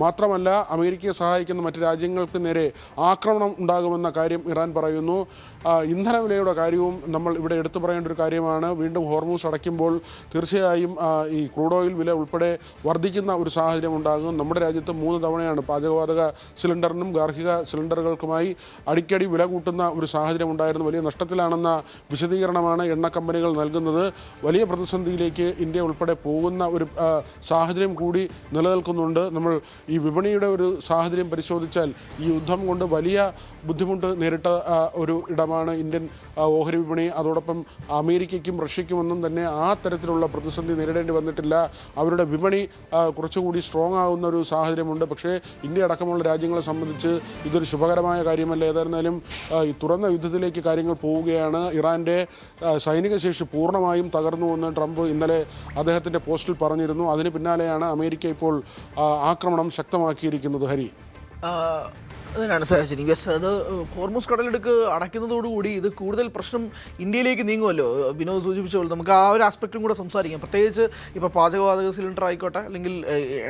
മാത്രമല്ല അമേരിക്കയെ സഹായിക്കുന്ന മറ്റ് രാജ്യങ്ങൾക്ക് നേരെ ആക്രമണം ഉണ്ടാകുമെന്ന കാര്യം ഇറാൻ പറയുന്നു. ഇന്ധന വിലയുടെ കാര്യവും നമ്മൾ ഇവിടെ എടുത്തു പറയേണ്ട ഒരു കാര്യമാണ്. വീണ്ടും ഹോർമൂസ് അടയ്ക്കുമ്പോൾ തീർച്ചയായും ഈ ക്രൂഡ് ഓയിൽ വില ഉൾപ്പെടെ വർദ്ധിക്കുന്ന ഒരു സാഹചര്യം ഉണ്ടാകും. നമ്മുടെ രാജ്യത്ത് 3 തവണയാണ് പാചകവാതക സിലിണ്ടറിനും ഗാർഹിക സിലിണ്ടറുകൾക്കുമായി അടിക്കടി വില കൂട്ടുന്ന ഒരു സാഹചര്യം ഉണ്ടായിരുന്നു. വലിയ നഷ്ടത്തിലാണെന്ന വിശദീകരണമാണ് എണ്ണ കമ്പനികൾ നൽകുന്നത്. വലിയ പ്രതിസന്ധിയിലേക്ക് ഇന്ത്യ ഉൾപ്പെടെ പോകുന്ന ഒരു സാഹചര്യം കൂടി നിലനിൽക്കുന്നുണ്ട്. നമ്മൾ ഈ വിപണിയുടെ ഒരു സാഹചര്യം പരിശോധിച്ചാൽ ഈ യുദ്ധം കൊണ്ട് വലിയ ബുദ്ധിമുട്ട് നേരിട്ട ഒരു ഇടമാണ് ഇന്ത്യൻ ഓഹരി വിപണി. അതോടൊപ്പം അമേരിക്കയ്ക്കും റഷ്യയ്ക്കുമൊന്നും തന്നെ ആ തരത്തിലുള്ള പ്രതിസന്ധി നേരിടേണ്ടി വന്നിട്ടില്ല. അവരുടെ വിപണി കുറച്ചുകൂടി സ്ട്രോങ് ആകുന്ന ഒരു സാഹചര്യമുണ്ട്. പക്ഷേ ഇന്ത്യ അടക്കമുള്ള രാജ്യങ്ങളെ സംബന്ധിച്ച് ഇതൊരു ശുഭകരമായ കാര്യമല്ല. ഏതായിരുന്നാലും ഈ തുറന്ന യുദ്ധത്തിലേക്ക് കാര്യങ്ങൾ പോവുകയാണ്. ഇറാൻ്റെ സൈനിക ശേഷി പൂർണ്ണമായും തകർന്നുവെന്ന് ട്രംപ് ഇന്നലെ അദ്ദേഹത്തിൻ്റെ പോസ്റ്റിൽ പറഞ്ഞിരുന്നു. അതിന് പിന്നാലെയാണ് അമേരിക്ക ഇപ്പോൾ ആക്രമണം ശക്തമാക്കിയിരിക്കുന്നത്. ഹരി, അതിനാണ് സാഹചര്യം. യെസ്, അത് ഹോർമൂസ് കടലിടുക്ക് അടയ്ക്കുന്നതോടുകൂടി ഇത് കൂടുതൽ പ്രശ്നം ഇന്ത്യയിലേക്ക് നീങ്ങുമല്ലോ. വിനോദ് സൂചിപ്പിച്ച പോലെ നമുക്ക് ആ ഒരു ആസ്പെക്റ്റും കൂടെ സംസാരിക്കാം. പ്രത്യേകിച്ച് ഇപ്പോൾ പാചകവാതക സിലിണ്ടർ ആയിക്കോട്ടെ, അല്ലെങ്കിൽ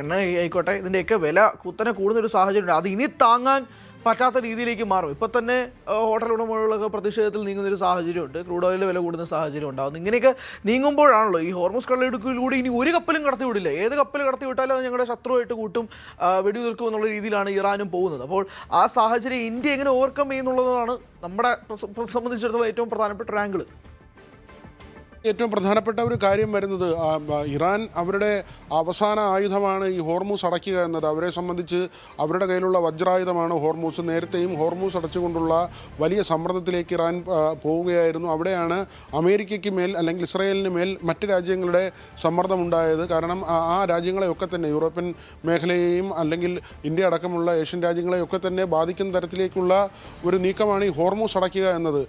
എണ്ണ ആയിക്കോട്ടെ, ഇതിൻ്റെയൊക്കെ വില കുത്തനെ കൂടുന്നൊരു സാഹചര്യമുണ്ട്. അത് ഇനി താങ്ങാൻ പറ്റാത്ത രീതിയിലേക്ക് മാറും. ഇപ്പം തന്നെ ഹോട്ടൽ ഉടമകളൊക്കെ പ്രതിഷേധത്തിൽ നീങ്ങുന്നൊരു സാഹചര്യമുണ്ട്. ക്രൂഡ് ഓയിലിൻ്റെ വില കൂടുന്ന സാഹചര്യം ഉണ്ടാകുന്നു. ഇങ്ങനെയൊക്കെ നീങ്ങുമ്പോഴാണല്ലോ ഈ ഹോർമൂസ് കടലിടുക്കിലൂടെ ഇനി ഒരു കപ്പലും കടത്തിവിടില്ല. ഏത് കപ്പൽ കടത്തിവിട്ടാലും അത് ഞങ്ങളുടെ ശത്രുവായിട്ട് കൂട്ടും, വെടിയുതിർക്കും എന്നുള്ള രീതിയിലാണ് ഇറാനും പോകുന്നത്. അപ്പോൾ ആ സാഹചര്യം ഇന്ത്യ എങ്ങനെ ഓവർകം ചെയ്യുന്നുള്ളതാണ് നമ്മുടെ സംബന്ധിച്ചിടത്തോളം ഏറ്റവും പ്രധാനപ്പെട്ട ഒരു ആംഗിൾ. ഏറ്റവും പ്രധാനപ്പെട്ട ഒരു കാര്യം വരുന്നത് ഇറാൻ അവരുടെ അവസാന ആയുധമാണ് ഈ ഹോർമൂസ് അടയ്ക്കുക എന്നത്. അവരെ സംബന്ധിച്ച് അവരുടെ കയ്യിലുള്ള വജ്രായുധമാണ് ഹോർമൂസ്. നേരത്തെയും ഹോർമൂസ് അടച്ചുകൊണ്ടുള്ള വലിയ സമ്മർദ്ദത്തിലേക്ക് ഇറാൻ പോവുകയായിരുന്നു. അവിടെയാണ് അമേരിക്കയ്ക്ക് മേൽ അല്ലെങ്കിൽ ഇസ്രായേലിന് മേൽ മറ്റ് രാജ്യങ്ങളുടെ സമ്മർദ്ദമുണ്ടായത്. കാരണം ആ രാജ്യങ്ങളെയൊക്കെ തന്നെ യൂറോപ്യൻ മേഖലയെയും അല്ലെങ്കിൽ ഇന്ത്യ അടക്കമുള്ള ഏഷ്യൻ രാജ്യങ്ങളെയൊക്കെ തന്നെ ബാധിക്കുന്ന തരത്തിലേക്കുള്ള ഒരു നീക്കമാണ് ഈ ഹോർമൂസ് അടയ്ക്കുക എന്നത്.